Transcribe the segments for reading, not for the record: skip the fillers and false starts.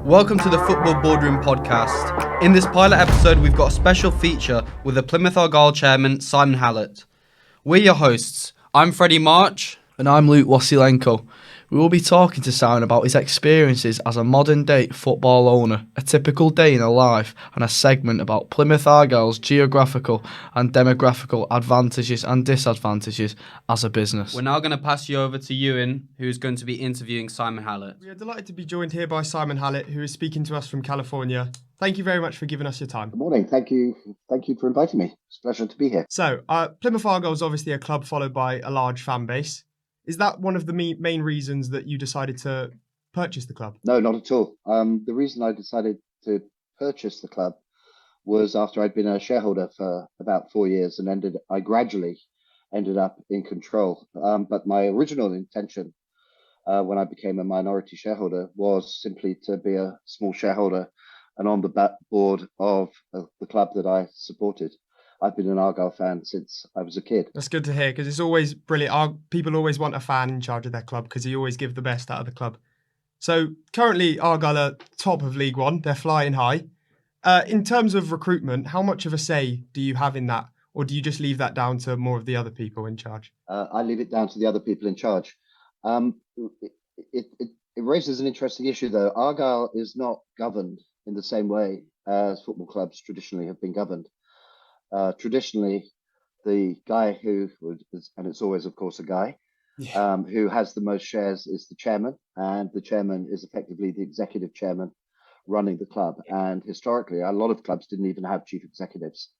Welcome to the Football Boardroom podcast. In this pilot episode, we've got a special feature with the Plymouth Argyle chairman, Simon Hallett. We're your hosts. I'm Freddie March. And I'm Luke Wasilenko. We will be talking to Simon about his experiences as a modern-day football owner, a typical day in a life, and a segment about Plymouth Argyle's geographical and demographical advantages and disadvantages as a business. We're now going to pass you over to Ewan, who's going to be interviewing Simon Hallett. We are delighted to be joined here by Simon Hallett, who is speaking to us from California. Thank you very much for giving us your time. Good morning. Thank you for inviting me. It's a pleasure to be here. So, Plymouth Argyle is obviously a club followed by a large fan base. Is that one of the main reasons that you decided to purchase the club? No, not at all. The reason I decided to purchase the club was after I'd been a shareholder for about 4 years and I gradually ended up in control. But my original intention when I became a minority shareholder was simply to be a small shareholder and on the board of the club that I supported. I've been an Argyle fan since I was a kid. That's good to hear, because it's always brilliant. People always want a fan in charge of their club because he always gives the best out of the club. So currently Argyle are top of League One. They're flying high. In terms of recruitment, how much of a say do you have in that? Or do you just leave that down to more of the other people in charge? I leave it down to the other people in charge. It raises an interesting issue, though. Argyle is not governed in the same way as football clubs traditionally have been governed. Traditionally, the guy and it's always, of course, a guy, who has the most shares is the chairman, and the chairman is effectively the executive chairman running the club. And historically, a lot of clubs didn't even have chief executives.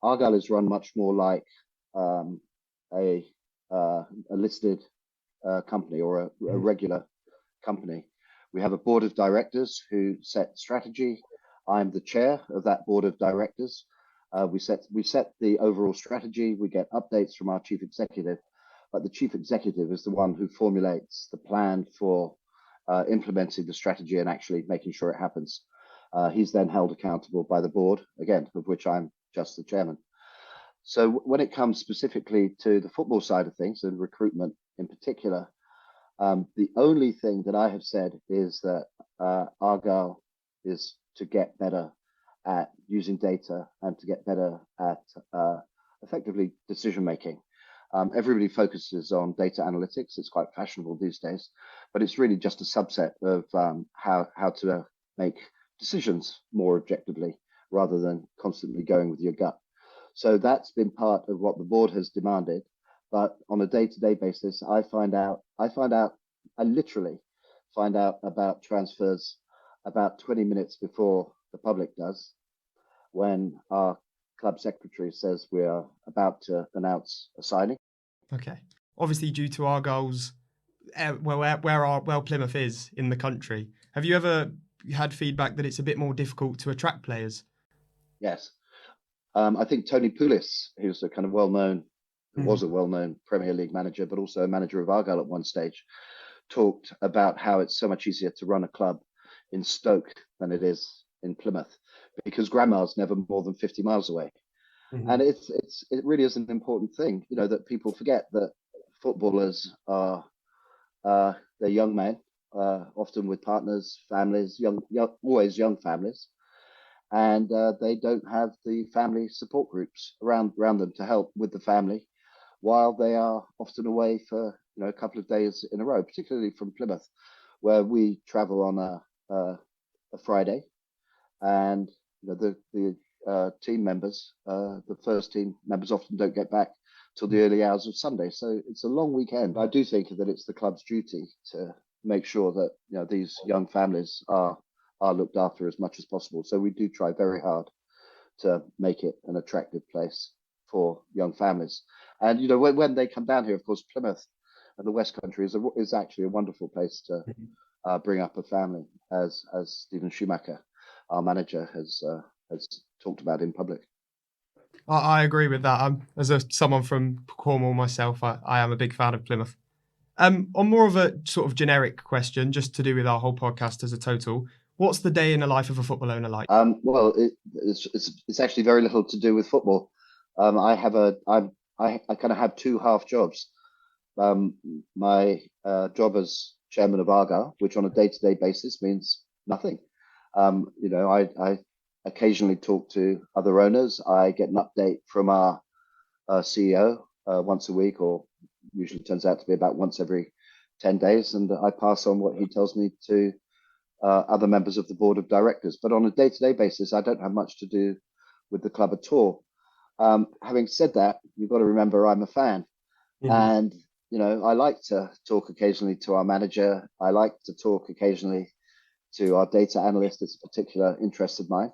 Argyle is run much more like a listed company or a regular company. We have a board of directors who set strategy. I'm the chair of that board of directors. We set the overall strategy. We get updates from our chief executive, but the chief executive is the one who formulates the plan for implementing the strategy and actually making sure it happens. He's then held accountable by the board, again, of which I'm just the chairman. So when it comes specifically to the football side of things and recruitment in particular, the only thing that I have said is that Argyle is to get better at using data and to get better at effectively decision making. Everybody focuses on data analytics. It's quite fashionable these days, but it's really just a subset of how to make decisions more objectively rather than constantly going with your gut. So that's been part of what the board has demanded. But on a day-to-day basis, I literally find out about transfers about 20 minutes before the public does, when our club secretary says we are about to announce a signing. Okay. Obviously, due to Argyle's where Plymouth is in the country, have you ever had feedback that it's a bit more difficult to attract players? Yes. I think Tony Pulis, who's a kind of was a well-known Premier League manager, but also a manager of Argyle at one stage, talked about how it's so much easier to run a club in Stoke than it is in Plymouth, because Grandma's never more than 50 miles away. Mm-hmm. And it really is an important thing, that people forget that footballers are they're young men, often with partners, families, always young families, and they don't have the family support groups around them to help with the family while they are often away for a couple of days in a row, particularly from Plymouth, where we travel on a Friday. And the team members, the first team members often don't get back till the early hours of Sunday. So it's a long weekend. I do think that it's the club's duty to make sure that these young families are looked after as much as possible. So we do try very hard to make it an attractive place for young families. And when they come down here, of course, Plymouth and the West Country is actually a wonderful place to bring up a family, as Stephen Schumacher, our manager, has talked about in public. I agree with that. As someone from Cornwall myself, I am a big fan of Plymouth. On more of a sort of generic question, just to do with our whole podcast as a total, what's the day in the life of a football owner like? Well, it's actually very little to do with football. I kind of have two half jobs. My job as chairman of Argyle, which on a day-to-day basis means nothing. I occasionally talk to other owners. I get an update from our CEO once a week, or usually turns out to be about once every 10 days. And I pass on what he tells me to other members of the board of directors. But on a day-to-day basis, I don't have much to do with the club at all. Having said that, you've got to remember I'm a fan. Mm-hmm. And, I like to talk occasionally to our manager. I like to talk occasionally to our data analyst. It's a particular interest of mine.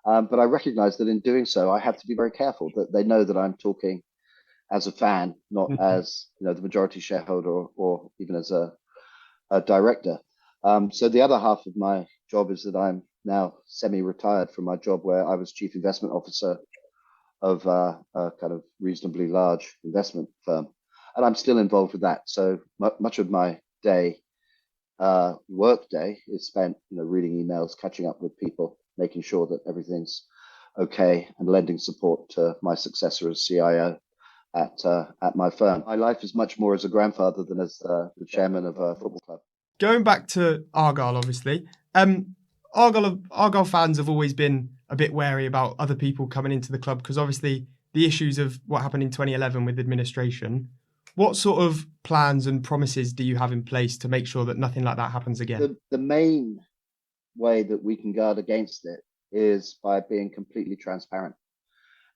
But I recognize that in doing so, I have to be very careful that they know that I'm talking as a fan, not mm-hmm. as the majority shareholder or even as a director. So the other half of my job is that I'm now semi-retired from my job where I was chief investment officer of a kind of reasonably large investment firm. And I'm still involved with that. So much of my work day is spent, reading emails, catching up with people, making sure that everything's okay, and lending support to my successor as CIO at my firm. My life is much more as a grandfather than as the chairman of a football club. Going back to Argyle, obviously, Argyle fans have always been a bit wary about other people coming into the club because obviously the issues of what happened in 2011 with administration. What sort of plans and promises do you have in place to make sure that nothing like that happens again? The main way that we can guard against it is by being completely transparent.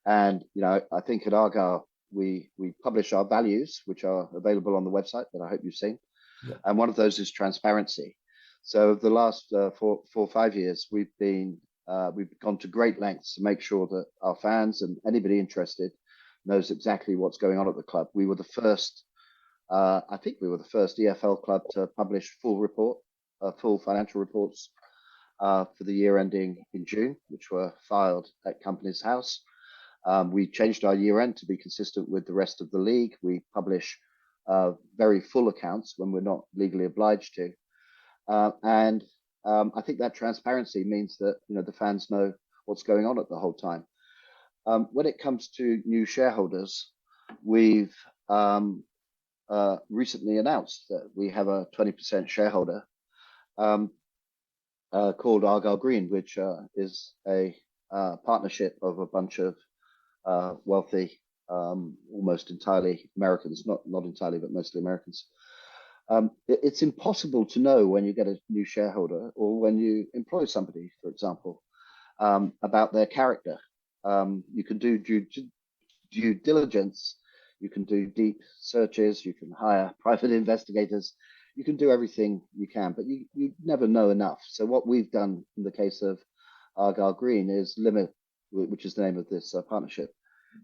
And, I think at Argyle, we publish our values, which are available on the website that I hope you've seen. Yeah. And one of those is transparency. So the last 4 or 5 years, we've gone to great lengths to make sure that our fans and anybody interested knows exactly what's going on at the club. We were the first, I think we were the first EFL club to publish full financial reports for the year ending in June, which were filed at Companies House. We changed our year end to be consistent with the rest of the league. We publish very full accounts when we're not legally obliged to. And I think that transparency means that the fans know what's going on at the whole time. When it comes to new shareholders, we've recently announced that we have a 20% shareholder called Argyle Green, which is a partnership of a bunch of wealthy, almost entirely Americans, not entirely, but mostly Americans. It's impossible to know when you get a new shareholder or when you employ somebody, for example, about their character. You can do due diligence, you can do deep searches, you can hire private investigators, you can do everything you can, but you never know enough. So what we've done in the case of Argyle Green is limit, which is the name of this partnership,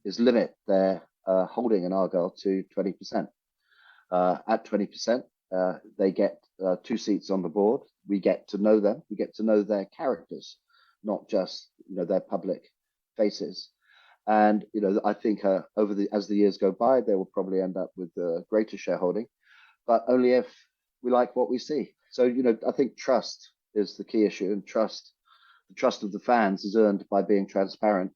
is limit their holding in Argyle to 20%. At 20%, they get 2 seats on the board. We get to know them. We get to know their characters, not just their public faces. And I think as the years go by, they will probably end up with a greater shareholding, but only if we like what we see. So I think trust is the key issue, and the trust of the fans is earned by being transparent,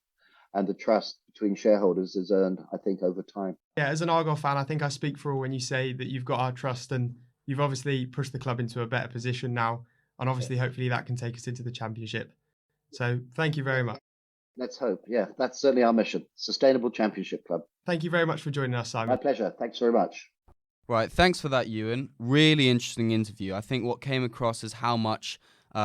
and the trust between shareholders is earned, I think, over time. Yeah, as an Argyle fan, I think I speak for all when you say that you've got our trust, and you've obviously pushed the club into a better position now, and obviously, hopefully, that can take us into the Championship. So, thank you very much. Let's hope. Yeah, that's certainly our mission. Sustainable Championship Club. Thank you very much for joining us, Simon. My pleasure. Thanks very much. Right, thanks for that, Ewan. Really interesting interview. I think what came across is how much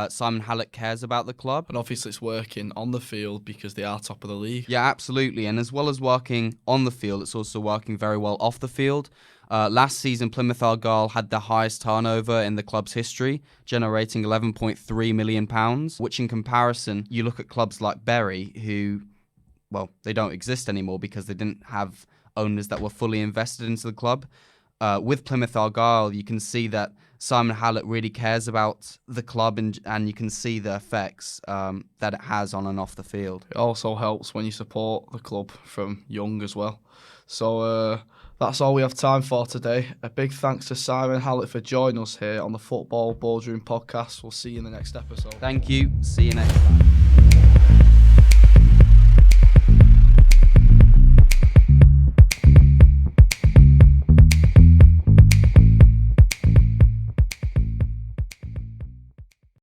Simon Hallett cares about the club. And obviously it's working on the field because they are top of the league. Yeah, absolutely. And as well as working on the field, it's also working very well off the field. Last season, Plymouth Argyle had the highest turnover in the club's history, generating £11.3 million, which in comparison, you look at clubs like Bury, who, well, they don't exist anymore because they didn't have owners that were fully invested into the club. With Plymouth Argyle, you can see that Simon Hallett really cares about the club, and you can see the effects that it has on and off the field. It also helps when you support the club from young as well. So that's all we have time for today. A big thanks to Simon Hallett for joining us here on the Football Boardroom podcast. We'll see you in the next episode. Thank you. See you next time.